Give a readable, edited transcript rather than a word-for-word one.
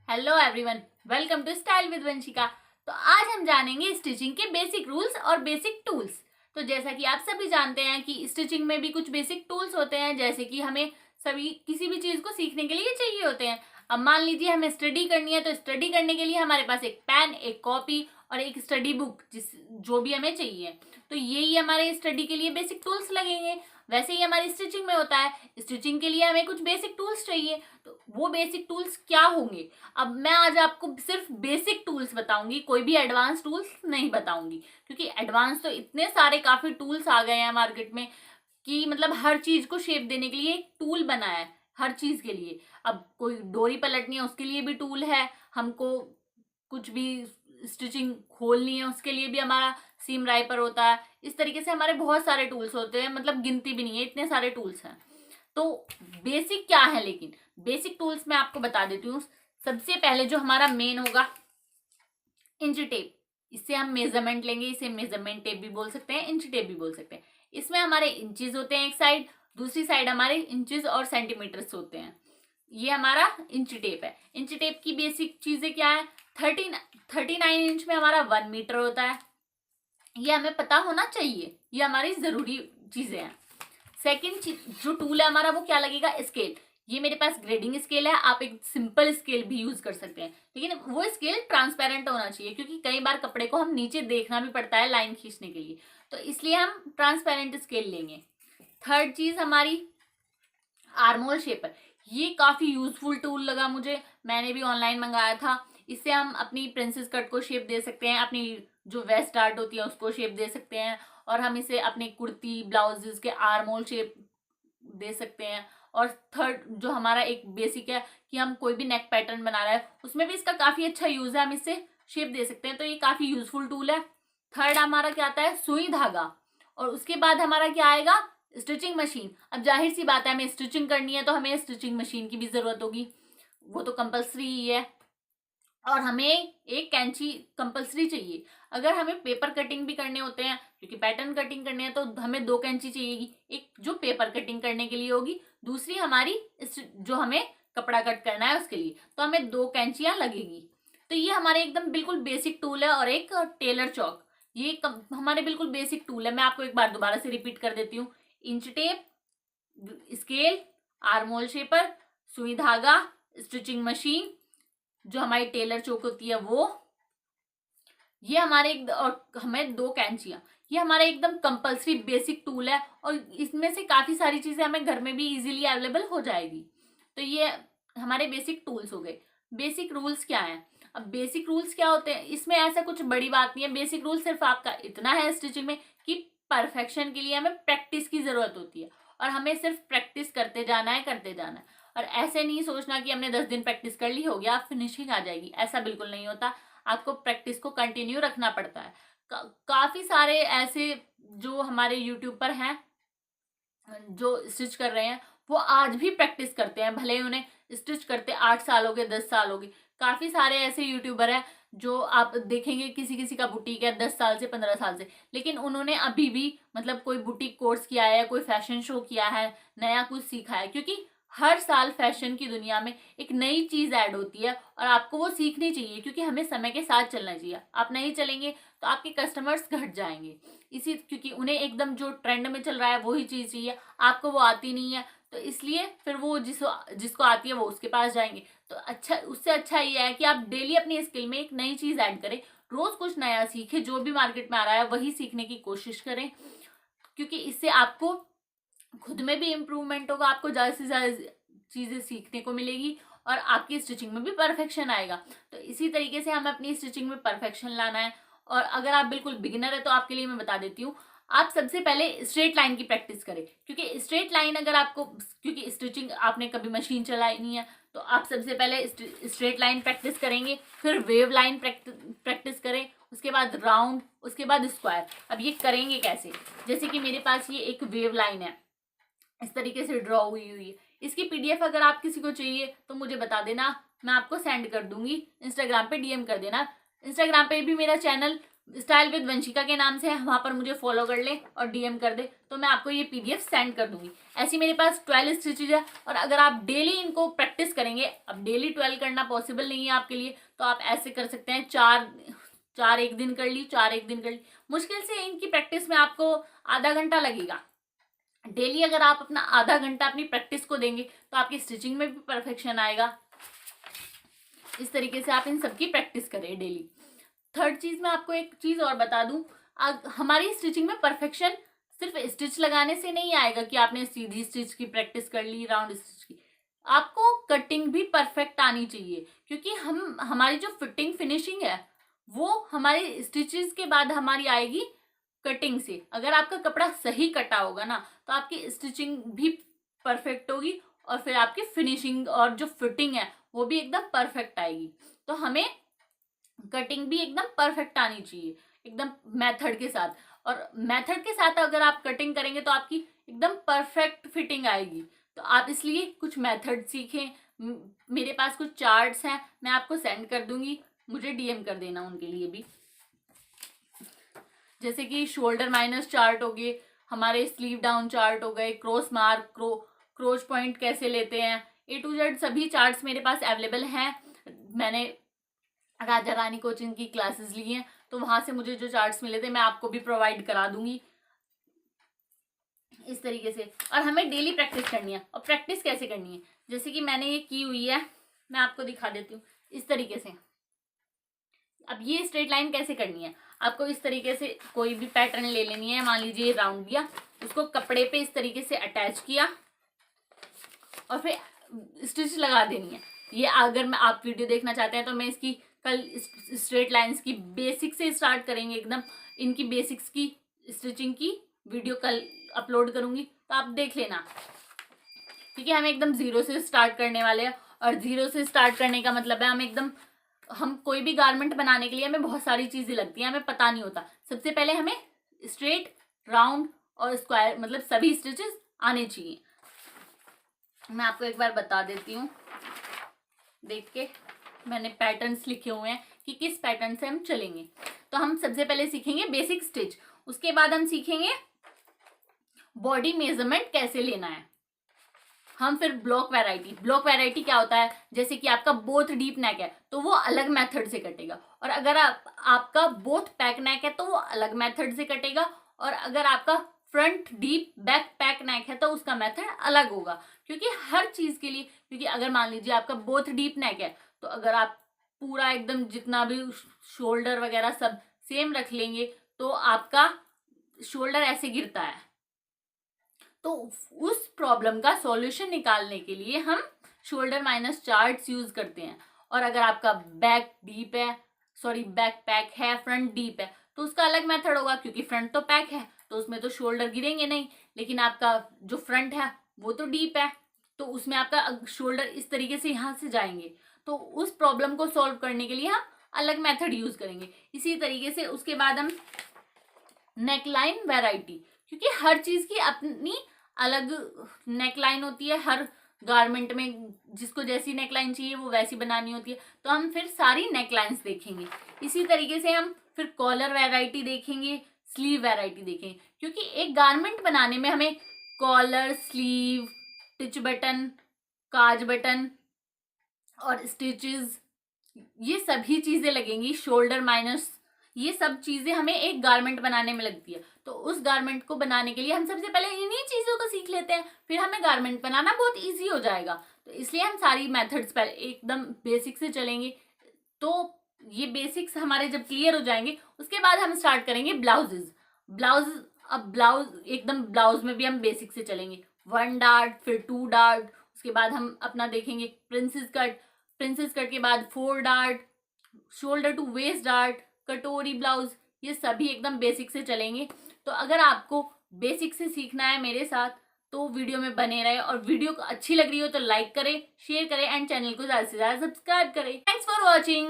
Hello everyone, welcome to style with Vanshika. तो आज हम जानेंगे स्टिचिंग के बेसिक रूल्स और बेसिक टूल्स। तो जैसा कि आप सभी जानते हैं कि स्टिचिंग में भी कुछ बेसिक टूल्स होते हैं, जैसे कि हमें सभी किसी भी चीज को सीखने के लिए चाहिए होते हैं। अब मान लीजिए हमें स्टडी करनी है, तो स्टडी करने के लिए हमारे पास एक पेन, एक कॉपी और एक स्टडी बुक जो भी हमें चाहिए। तो यही हमारे स्टडी के लिए बेसिक टूल्स लगेंगे। वैसे ही हमारी स्टिचिंग में होता है, स्टिचिंग के लिए हमें कुछ बेसिक टूल्स चाहिए। तो वो बेसिक टूल्स क्या होंगे? अब मैं आज आपको सिर्फ बेसिक टूल्स बताऊंगी, कोई भी एडवांस टूल्स नहीं बताऊंगी, क्योंकि एडवांस तो इतने सारे काफी टूल्स आ गए हैं मार्केट में कि मतलब हर चीज को शेप देने के लिए एक टूल बना है, हर चीज के लिए। अब कोई डोरी पलटनी है उसके लिए भी टूल है, हमको कुछ भी स्टिचिंग खोलनी है उसके लिए भी हमारा सीम राइपर होता है। इस तरीके से हमारे बहुत सारे टूल्स होते हैं, मतलब गिनती भी नहीं है, इतने सारे टूल्स हैं। तो बेसिक क्या है, लेकिन बेसिक टूल्स मैं आपको बता देती हूँ। सबसे पहले जो हमारा मेन होगा, इंच टेप। इससे हम मेजरमेंट लेंगे, इसे मेजरमेंट टेप भी बोल सकते हैं, इंच टेप भी बोल सकते हैं। इसमें हमारे इंचेस होते हैं एक साइड, दूसरी साइड हमारे इंचेस और सेंटीमीटर्स होते हैं। ये हमारा इंच टेप है। इंच टेप की बेसिक चीजें क्या है? 39 इंच में हमारा 1 मीटर होता है। ये हमें पता होना चाहिए, ये हमारी जरूरी चीजें हैं। सेकंड जो टूल है हमारा, वो क्या लगेगा? स्केल। ये मेरे पास ग्रेडिंग स्केल है, आप एक सिंपल स्केल भी यूज कर सकते हैं, लेकिन वो स्केल ट्रांसपेरेंट होना चाहिए, क्योंकि कई बार कपड़े को हम नीचे देखना भी पड़ता है लाइन खींचने के लिए, तो इसलिए हम ट्रांसपेरेंट स्केल लेंगे। थर्ड चीज हमारी आर्मोल शेपर। ये काफी यूजफुल टूल लगा मुझे, मैंने भी ऑनलाइन मंगाया था। इससे हम अपनी प्रिंसेस कट को शेप दे सकते हैं, अपनी जो वेस्ट आर्ट होती है उसको शेप दे सकते हैं, और हम इसे अपनी कुर्ती ब्लाउजेस के आर्मोल शेप दे सकते हैं। और थर्ड जो हमारा एक बेसिक है कि हम कोई भी नेक पैटर्न बना रहा है, उसमें भी इसका काफी अच्छा यूज है, हम इससे शेप दे सकते हैं। तो ये काफी यूजफुल टूल है। थर्ड हमारा क्या आता है? सुई धागा। और उसके बाद हमारा क्या आएगा? Stitching machine. अब जाहिर सी बात है, हमें स्टिचिंग करनी है तो हमें स्टिचिंग मशीन की भी जरूरत होगी, वो तो कंपलसरी ही है। और हमें एक कैंची कंपलसरी चाहिए। अगर हमें पेपर कटिंग भी करने होते हैं, क्योंकि पैटर्न कटिंग करने हैं, तो हमें 2 कैंची चाहिएगी। एक जो पेपर कटिंग करने के लिए होगी, दूसरी हमारी जो हमें कपड़ा कट करना है उसके लिए, तो हमें 2 कैंचियां लगेगी। तो ये हमारे एकदम बिल्कुल बेसिक टूल है। और एक टेलर चौक, ये हमारे बिल्कुल बेसिक टूल है। मैं आपको एक बार दोबारा से रिपीट कर देती हूँ। इंच टेप, स्केल, आर्मोल शेपर, सुई धागा, स्टिचिंग मशीन, जो हमारी टेलर चौक होती है वो, ये हमारे और हमें 2 कैंचियां, ये हमारा एकदम कंपलसरी बेसिक टूल है। और इसमें से काफी सारी चीजें हमें घर में भी इजीली अवेलेबल हो जाएगी। तो ये हमारे बेसिक टूल्स हो गए। बेसिक रूल्स क्या है? अब बेसिक रूल्स क्या होते हैं, इसमें ऐसा कुछ बड़ी बात नहीं है। बेसिक रूल सिर्फ आपका इतना है स्टिचिंग में कि परफेक्शन के लिए हमें प्रैक्टिस की जरूरत होती है, और हमें सिर्फ प्रैक्टिस करते जाना है, करते जाना है। और ऐसे नहीं सोचना कि हमने 10 दिन प्रैक्टिस कर ली, हो गया, फिनिशिंग आ जाएगी, ऐसा बिल्कुल नहीं होता। आपको प्रैक्टिस को कंटिन्यू रखना पड़ता है। काफी सारे ऐसे जो हमारे यूट्यूब पर हैं जो स्टिच कर रहे हैं, वो आज भी प्रैक्टिस करते हैं, भले ही उन्हें स्टिच करते 8 साल हो गए, 10 साल हो गए। काफी सारे ऐसे यूट्यूबर हैं जो आप देखेंगे, किसी किसी का बुटीक है 10 साल से, 15 साल से, लेकिन उन्होंने अभी भी मतलब कोई बुटीक कोर्स किया है, कोई फैशन शो किया है, नया कुछ सीखा है, क्योंकि हर साल फैशन की दुनिया में एक नई चीज ऐड होती है और आपको वो सीखनी चाहिए, क्योंकि हमें समय के साथ चलना चाहिए। आप नहीं चलेंगे तो आपके कस्टमर्स घट जाएंगे, इसी क्योंकि उन्हें एकदम जो ट्रेंड में चल रहा है वही चीज चाहिए, आपको वो आती नहीं है, तो इसलिए फिर वो जिसको आती है वो उसके पास जाएंगे। तो अच्छा, उससे अच्छा ये है कि आप डेली अपनी स्किल में एक नई चीज ऐड करें, रोज कुछ नया सीखें, जो भी मार्केट में आ रहा है वही सीखने की कोशिश करें, क्योंकि इससे आपको खुद में भी इम्प्रूवमेंट होगा, आपको ज्यादा से ज्यादा चीजें सीखने को मिलेगी, और आपकी स्टिचिंग में भी परफेक्शन आएगा। तो इसी तरीके से हमें अपनी स्टिचिंग में परफेक्शन लाना है। और अगर आप बिल्कुल बिगिनर है तो आपके लिए मैं बता देती हूँ, आप सबसे पहले स्ट्रेट लाइन की प्रैक्टिस करें, क्योंकि स्ट्रेट लाइन अगर आपको, क्योंकि स्टिचिंग आपने कभी मशीन चलाई नहीं है, तो आप सबसे पहले स्ट्रेट लाइन प्रैक्टिस करेंगे, फिर वेव लाइन प्रैक्टिस करें, उसके बाद राउंड, उसके बाद स्क्वायर। अब ये करेंगे कैसे? जैसे कि मेरे पास ये एक वेव लाइन है, इस तरीके से ड्रॉ हुई हुई है। इसकी पीडीएफ अगर आप किसी को चाहिए तो मुझे बता देना, मैं आपको सेंड कर दूंगी, इंस्टाग्राम पे डीएम कर देना। इंस्टाग्राम पे भी मेरा चैनल स्टाइल विद वंशिका के नाम से है, वहां पर मुझे फॉलो कर ले और डीएम कर दे तो मैं आपको ये पीडीएफ सेंड कर दूंगी। ऐसी मेरे पास 12 स्टिचेज है और अगर आप डेली इनको प्रैक्टिस करेंगे, अब डेली 12 करना पॉसिबल नहीं है आपके लिए, तो आप ऐसे कर सकते हैं, चार एक दिन कर ली, 4 एक दिन कर ली। मुश्किल से इनकी प्रैक्टिस में आपको आधा घंटा लगेगा। डेली अगर आप अपना आधा घंटा अपनी प्रैक्टिस को देंगे तो आपकी स्टिचिंग में भी परफेक्शन आएगा। इस तरीके से आप इन सबकी प्रैक्टिस करें डेली। थर्ड चीज मैं आपको एक चीज और बता दूं, हमारी स्टिचिंग में परफेक्शन सिर्फ स्टिच लगाने से नहीं आएगा कि आपने सीधी स्टिच की प्रैक्टिस कर ली, राउंड स्टिच की। आपको कटिंग भी परफेक्ट आनी चाहिए, क्योंकि हमारी जो फिटिंग फिनिशिंग है वो हमारी स्टिचेस के बाद हमारी आएगी कटिंग से। अगर आपका कपड़ा सही कटा होगा ना तो आपकी स्टिचिंग भी परफेक्ट होगी और फिर आपकी फिनिशिंग और जो फिटिंग है वो भी एकदम परफेक्ट आएगी। तो हमें कटिंग भी एकदम परफेक्ट आनी चाहिए, एकदम मेथड के साथ। और मेथड के साथ अगर आप कटिंग करेंगे तो आपकी एकदम परफेक्ट फिटिंग आएगी। तो आप इसलिए कुछ मेथड सीखें। मेरे पास कुछ चार्ट्स हैं, मैं आपको सेंड कर दूंगी, मुझे डीएम कर देना उनके लिए भी। जैसे कि शोल्डर माइनस चार्ट हो गए, हमारे स्लीव डाउन चार्ट हो गए, क्रॉस मार्क, क्रोच पॉइंट कैसे लेते हैं, ए टू जेड सभी चार्ट्स मेरे पास अवेलेबल हैं। मैंने राजा रानी कोचिंग की क्लासेस ली हैं तो वहां से मुझे जो चार्ट्स मिले थे मैं आपको भी प्रोवाइड करा दूंगी इस तरीके से। और हमें डेली प्रैक्टिस करनी है। और प्रैक्टिस कैसे करनी है, जैसे कि मैंने ये की हुई है, मैं आपको दिखा देती हूँ इस तरीके से। अब ये स्ट्रेट लाइन कैसे करनी है, आपको इस तरीके से कोई भी पैटर्न ले लेनी है। मान लीजिए राउंड लिया, उसको कपड़े पे इस तरीके से अटैच किया और फिर स्टिच लगा देनी है। ये अगर मैं आप वीडियो देखना चाहते हैं तो मैं इसकी कल स्ट्रेट लाइंस की बेसिक से स्टार्ट करेंगे, एकदम इनकी बेसिक्स की स्टिचिंग की वीडियो कल अपलोड करूंगी, तो आप देख लेना। क्योंकि हम एकदम जीरो से स्टार्ट करने वाले हैं और जीरो से स्टार्ट करने का मतलब है हम कोई भी गारमेंट बनाने के लिए हमें बहुत सारी चीजें लगती हैं, हमें पता नहीं होता। सबसे पहले हमें स्ट्रेट, राउंड और स्क्वायर मतलब सभी स्टिचेस आने चाहिए। मैं आपको एक बार बता देती हूँ, देख के मैंने पैटर्न्स लिखे हुए हैं कि किस पैटर्न से हम चलेंगे। तो हम सबसे पहले सीखेंगे बेसिक स्टिच, उसके बाद हम सीखेंगे बॉडी मेजरमेंट कैसे लेना है। हम फिर ब्लॉक वैरायटी क्या होता है, जैसे कि आपका बोथ डीप नेक है तो वो अलग मेथड से कटेगा, और अगर आपका बोथ पैक नेक है तो वो अलग मेथड से कटेगा, और अगर आपका फ्रंट डीप बैक पैक नेक है तो उसका मेथड अलग होगा। क्योंकि हर चीज के लिए, क्योंकि अगर मान लीजिए आपका बोथ डीप नेक है तो अगर आप पूरा एकदम जितना भी शोल्डर वगैरह सब सेम रख लेंगे तो आपका शोल्डर ऐसे गिरता है। तो उस प्रॉब्लम का सॉल्यूशन निकालने के लिए हम शोल्डर माइनस चार्ट्स यूज करते हैं। और अगर आपका बैक पैक है, फ्रंट डीप है तो उसका अलग मेथड होगा, क्योंकि फ्रंट तो पैक है तो उसमें तो शोल्डर गिरेंगे नहीं, लेकिन आपका जो फ्रंट है वो तो डीप है तो उसमें आपका शोल्डर इस तरीके से यहाँ से जाएंगे। तो उस प्रॉब्लम को सॉल्व करने के लिए हम अलग मेथड यूज करेंगे। इसी तरीके से उसके बाद हम नेकलाइन वैरायटी, क्योंकि हर चीज की अपनी अलग नेकलाइन होती है, हर गारमेंट में जिसको जैसी नेकलाइन चाहिए वो वैसी बनानी होती है, तो हम फिर सारी नेकलाइंस देखेंगे। इसी तरीके से हम फिर कॉलर वैरायटी देखेंगे, स्लीव वैरायटी देखेंगे, क्योंकि एक गारमेंट बनाने में हमें कॉलर, स्लीव, टिच बटन, काज बटन और स्टिचेस ये सभी चीजें लगेंगी, शोल्डर माइनस, ये सब चीजें हमें एक गारमेंट बनाने में लगती है। तो उस गारमेंट को बनाने के लिए हम सबसे पहले इन्हीं चीजों को सीख लेते हैं, फिर हमें गारमेंट बनाना बहुत इजी हो जाएगा। तो इसलिए हम सारी मेथड्स पहले एकदम बेसिक से चलेंगे। तो ये बेसिक्स हमारे जब क्लियर हो जाएंगे उसके बाद हम स्टार्ट करेंगे ब्लाउज एकदम ब्लाउज में भी हम बेसिक से चलेंगे, 1 डार्ट फिर 2 डार्ट, उसके बाद हम अपना देखेंगे प्रिंसेस कट के बाद 4 dart, shoulder to waist dart, कटोरी ब्लाउज, ये सभी एकदम बेसिक से चलेंगे। तो अगर आपको बेसिक से सीखना है मेरे साथ तो वीडियो में बने रहे, और वीडियो अच्छी लग रही हो तो लाइक करें, शेयर करें एंड चैनल को ज्यादा से ज्यादा सब्सक्राइब करें। Thanks for watching.